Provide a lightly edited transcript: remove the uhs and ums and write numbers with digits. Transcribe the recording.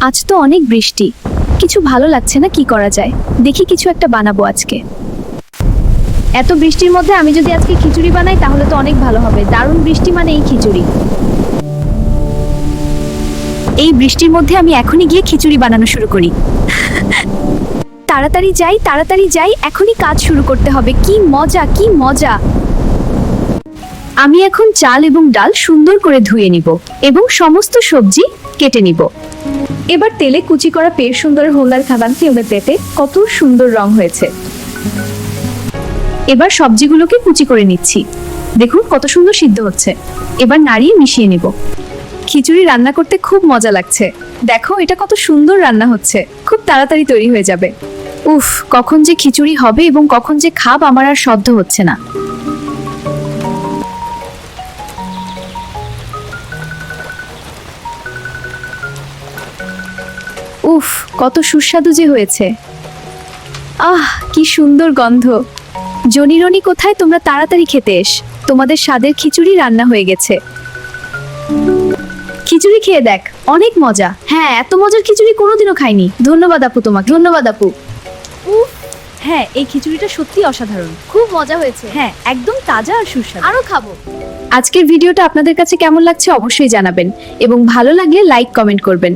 আজ তো অনেক বৃষ্টি, কিছু ভালো লাগছে না, কি করা যায়? দেখি কিছু একটা বানাবো আজকে। এত বৃষ্টির মধ্যে আমি যদি আজকে খিচুড়ি বানাই তাহলে তো অনেক ভালো হবে। দারুণ বৃষ্টি মানে এই খিচুড়ি। এই বৃষ্টির মধ্যে আমি এখনই গিয়ে খিচুড়ি বানানো শুরু করি। তাড়াতাড়ি যাই, এখনই কাজ শুরু করতে হবে। কি মজা, কি মজা! আমি এখন চাল এবং ডাল সুন্দর করে ধুয়ে নিব এবং সমস্ত সবজি কেটে নিব। এবার তেলে কুচি করা পেঁয়াজ সুন্দর হোলদার খাবার তেলে পেটে কত সুন্দর রং হয়েছে। এবার সবজিগুলোকে কুচি করে নিচ্ছি। দেখুন কত সুন্দর সিদ্ধ হচ্ছে। এবার নাড়িয়ে মিশিয়ে নিব। খিচুড়ি রান্না করতে খুব মজা লাগছে। দেখো এটা কত সুন্দর রান্না হচ্ছে, খুব তাড়াতাড়ি তৈরি হয়ে যাবে। উফ, কখন যে খিচুড়ি হবে এবং কখন যে খাব আমার আর সহ্য হচ্ছে না। উফ, কত সুস্বাদু যে হয়েছে। আহ, কি সুন্দর গন্ধ। জনিরনি কোথায়? তোমরা তাড়াতাড়ি খেতে এস, তোমাদের স্বাদের খিচুড়ি রান্না হয়ে গেছে। খিচুড়ি খেয়ে দেখ, অনেক মজা। হ্যাঁ, এত মজার খিচুড়ি কোনোদিনও খাইনি। ধন্যবাদ আপু তোমাকে, ধন্যবাদ আপু। উফ, হ্যাঁ, এই খিচুড়িটা সত্যি অসাধারণ, খুব মজা হয়েছে। হ্যাঁ, একদম তাজা আর সুস্বাদু। আরো খাবো। আজকের ভিডিওটা আপনাদের কাছে কেমন লাগছে অবশ্যই জানাবেন এবং ভালো লাগলে লাইক কমেন্ট করবেন।